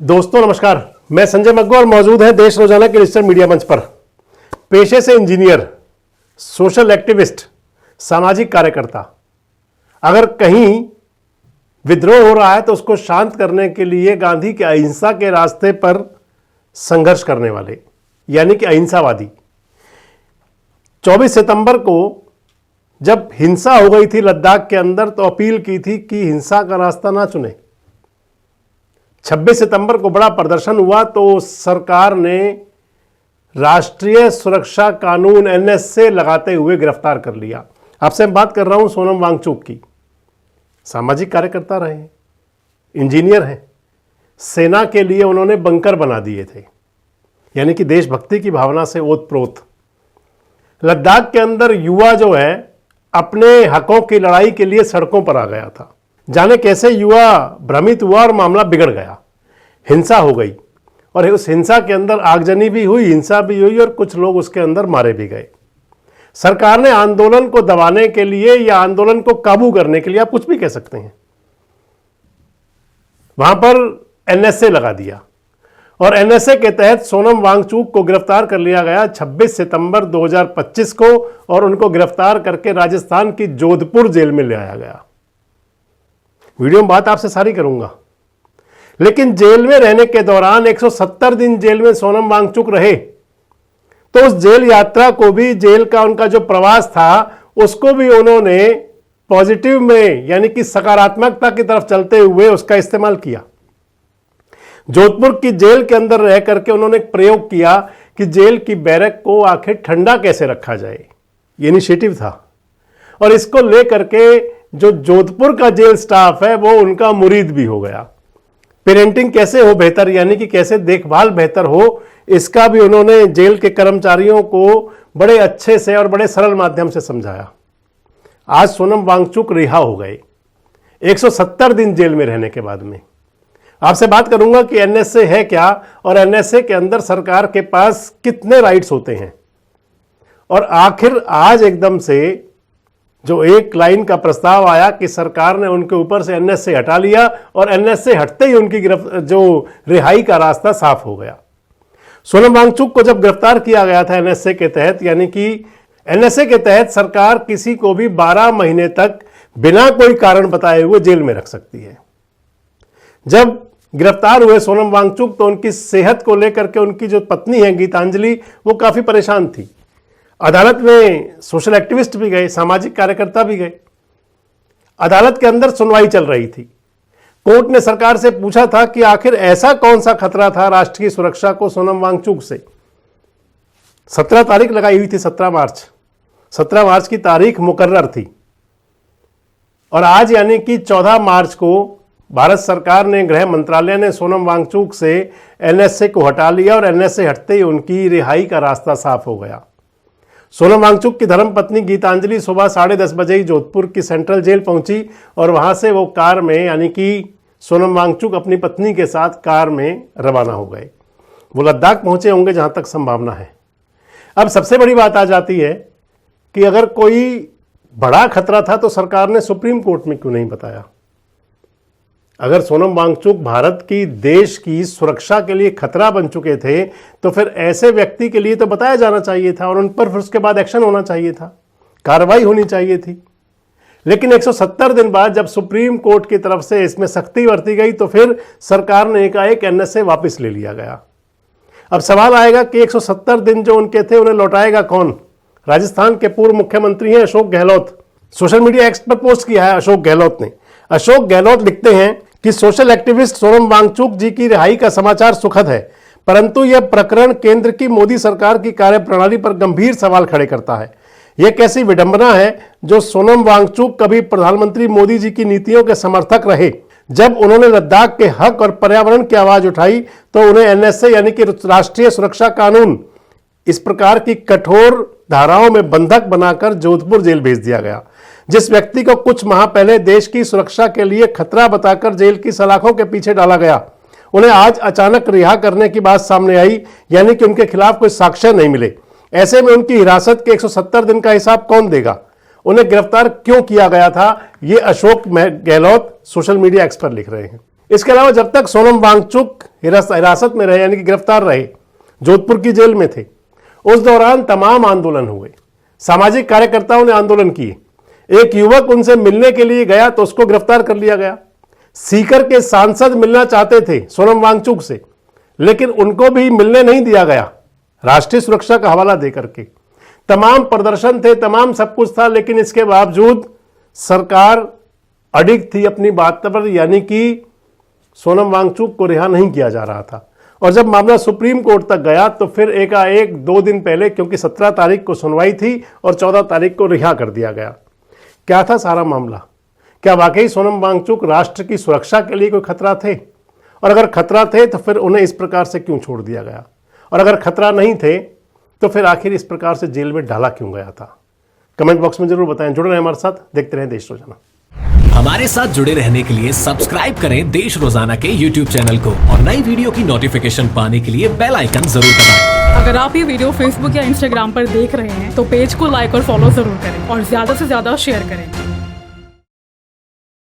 दोस्तों नमस्कार, मैं संजय मग्गो और मौजूद है देश रोजाना के डिजिटल मीडिया मंच पर। पेशे से इंजीनियर, सोशल एक्टिविस्ट, सामाजिक कार्यकर्ता, अगर कहीं विद्रोह हो रहा है तो उसको शांत करने के लिए गांधी के अहिंसा के रास्ते पर संघर्ष करने वाले यानी कि अहिंसावादी। 24 सितंबर को जब हिंसा हो गई थी लद्दाख के अंदर तो अपील की थी कि हिंसा का रास्ता ना चुने। 26 सितंबर को बड़ा प्रदर्शन हुआ तो सरकार ने राष्ट्रीय सुरक्षा कानून एनएसए लगाते हुए गिरफ्तार कर लिया। आपसे मैं बात कर रहा हूं सोनम वांगचुक की। सामाजिक कार्यकर्ता रहे हैं, इंजीनियर हैं, सेना के लिए उन्होंने बंकर बना दिए थे, यानी कि देशभक्ति की भावना से ओतप्रोत। लद्दाख के अंदर युवा जो है अपने हकों की लड़ाई के लिए सड़कों पर आ गया था। जाने कैसे युवा भ्रमित हुआ और मामला बिगड़ गया, हिंसा हो गई और उस हिंसा के अंदर आगजनी भी हुई, हिंसा भी हुई और कुछ लोग उसके अंदर मारे भी गए। सरकार ने आंदोलन को दबाने के लिए या आंदोलन को काबू करने के लिए, आप कुछ भी कह सकते हैं, वहां पर एनएसए लगा दिया और एनएसए के तहत सोनम वांगचुक को गिरफ्तार कर लिया गया 26 सितंबर 2025 को और उनको गिरफ्तार करके राजस्थान की जोधपुर जेल में ले आया गया। वीडियो में बात आपसे सारी करूंगा, लेकिन जेल में रहने के दौरान 170 दिन जेल में सोनम वांगचुक रहे तो उस जेल यात्रा को भी, जेल का उनका जो प्रवास था उसको भी उन्होंने पॉजिटिव में यानी कि सकारात्मकता की तरफ चलते हुए उसका इस्तेमाल किया। जोधपुर की जेल के अंदर रह करके उन्होंने एक प्रयोग किया कि जेल की बैरक को आखिर ठंडा कैसे रखा जाए, ये इनिशिएटिव था और इसको लेकर के जो जोधपुर का जेल स्टाफ है वो उनका मुरीद भी हो गया। पेरेंटिंग कैसे हो बेहतर, यानी कि कैसे देखभाल बेहतर हो, इसका भी उन्होंने जेल के कर्मचारियों को बड़े अच्छे से और बड़े सरल माध्यम से समझाया। आज सोनम वांगचुक रिहा हो गए 170 दिन जेल में रहने के बाद में। आपसे बात करूंगा कि एनएसए है क्या और एनएसए के अंदर सरकार के पास कितने राइट्स होते हैं और आखिर आज एकदम से जो एक लाइन का प्रस्ताव आया कि सरकार ने उनके ऊपर से एनएसए हटा लिया और एनएसए हटते ही उनकी जो रिहाई का रास्ता साफ हो गया। सोनम वांगचुक को जब गिरफ्तार किया गया था एनएसए के तहत, यानी कि एनएसए के तहत सरकार किसी को भी 12 महीने तक बिना कोई कारण बताए हुए जेल में रख सकती है। जब गिरफ्तार हुए सोनम वांगचुक तो उनकी सेहत को लेकर के उनकी जो पत्नी है गीतांजलि, वो काफी परेशान थी। अदालत में सोशल एक्टिविस्ट भी गए, सामाजिक कार्यकर्ता भी गए। अदालत के अंदर सुनवाई चल रही थी। कोर्ट ने सरकार से पूछा था कि आखिर ऐसा कौन सा खतरा था राष्ट्र की सुरक्षा को सोनम वांगचुक से। 17 तारीख लगाई हुई थी, 17 मार्च की तारीख मुकर्रर थी और आज यानी कि 14 मार्च को भारत सरकार ने, गृह मंत्रालय ने सोनम वांगचुक से एनएसए को हटा लिया और एनएसए हटते ही उनकी रिहाई का रास्ता साफ हो गया। सोनम वांगचुक की धर्मपत्नी गीतांजलि सुबह 10:30 बजे ही जोधपुर की सेंट्रल जेल पहुंची और वहां से वो कार में, यानी कि सोनम वांगचुक अपनी पत्नी के साथ कार में रवाना हो गए। वो लद्दाख पहुंचे होंगे जहां तक संभावना है। अब सबसे बड़ी बात आ जाती है कि अगर कोई बड़ा खतरा था तो सरकार ने सुप्रीम कोर्ट में क्यों नहीं बताया। अगर सोनम वांगचुक भारत की, देश की सुरक्षा के लिए खतरा बन चुके थे तो फिर ऐसे व्यक्ति के लिए तो बताया जाना चाहिए था और उन पर फिर उसके बाद एक्शन होना चाहिए था, कार्रवाई होनी चाहिए थी। लेकिन 170 दिन बाद जब सुप्रीम कोर्ट की तरफ से इसमें सख्ती बरती गई तो फिर सरकार ने एकाएक एनएसए वापस ले लिया गया। अब सवाल आएगा कि 170 दिन जो उनके थे उन्हें लौटाएगा कौन। राजस्थान के पूर्व मुख्यमंत्री हैं Ashok Gehlot. Social media x पर पोस्ट किया है अशोक गहलोत ने। अशोक गहलोत लिखते हैं कि सोशल एक्टिविस्ट सोनम वांगचुक जी की रिहाई का समाचार सुखद है, परंतु यह प्रकरण केंद्र की मोदी सरकार की कार्यप्रणाली पर गंभीर सवाल खड़े करता है। यह कैसी विडंबना है जो सोनम वांगचुक कभी प्रधानमंत्री मोदी जी की नीतियों के समर्थक रहे। जब उन्होंने लद्दाख के हक और पर्यावरण की आवाज उठाई तो उन्हें एनएसए यानी कि राष्ट्रीय सुरक्षा कानून, इस प्रकार की कठोर धाराओं में बंधक बनाकर जोधपुर जेल भेज दिया गया। जिस व्यक्ति को कुछ माह पहले देश की सुरक्षा के लिए खतरा बताकर जेल की सलाखों के पीछे डाला गया, उन्हें आज अचानक रिहा करने की बात सामने आई, यानी कि उनके खिलाफ कोई साक्ष्य नहीं मिले। ऐसे में उनकी हिरासत के 170 दिन का हिसाब कौन देगा? उन्हें गिरफ्तार क्यों किया गया था? ये Ashok Gehlot social media x पर लिख रहे हैं। इसके अलावा जब तक सोनम वांगचुक हिरासत में रहे, यानी कि गिरफ्तार रहे, जोधपुर की जेल में थे, उस दौरान तमाम आंदोलन हुए, सामाजिक कार्यकर्ताओं ने आंदोलन किए। एक युवक उनसे मिलने के लिए गया तो उसको गिरफ्तार कर लिया गया। सीकर के सांसद मिलना चाहते थे सोनम वांगचुक से, लेकिन उनको भी मिलने नहीं दिया गया, राष्ट्रीय सुरक्षा का हवाला देकर के। तमाम प्रदर्शन थे, तमाम सब कुछ था, लेकिन इसके बावजूद सरकार अडिग थी अपनी बात पर, यानी कि सोनम वांगचुक को रिहा नहीं किया जा रहा था। और जब मामला सुप्रीम कोर्ट तक गया तो फिर एकाएक 2 दिन पहले, क्योंकि 17 तारीख को सुनवाई थी और 14 तारीख को रिहा कर दिया गया। क्या था सारा मामला? क्या वाकई सोनम वांगचुक राष्ट्र की सुरक्षा के लिए कोई खतरा थे? और अगर खतरा थे तो फिर उन्हें इस प्रकार से क्यों छोड़ दिया गया? और अगर खतरा नहीं थे तो फिर आखिर इस प्रकार से जेल में डाला क्यों गया था? कमेंट बॉक्स में जरूर बताएं। जुड़े रहें हमारे साथ, देखते रहें देश रोजाना। हमारे साथ जुड़े रहने के लिए सब्सक्राइब करें देश रोजाना के YouTube चैनल को और नई वीडियो की नोटिफिकेशन पाने के लिए बेल आइकन जरूर दबाएं। अगर आप ये वीडियो Facebook या Instagram पर देख रहे हैं तो पेज को लाइक और फॉलो जरूर करें और ज्यादा से ज्यादा शेयर करें।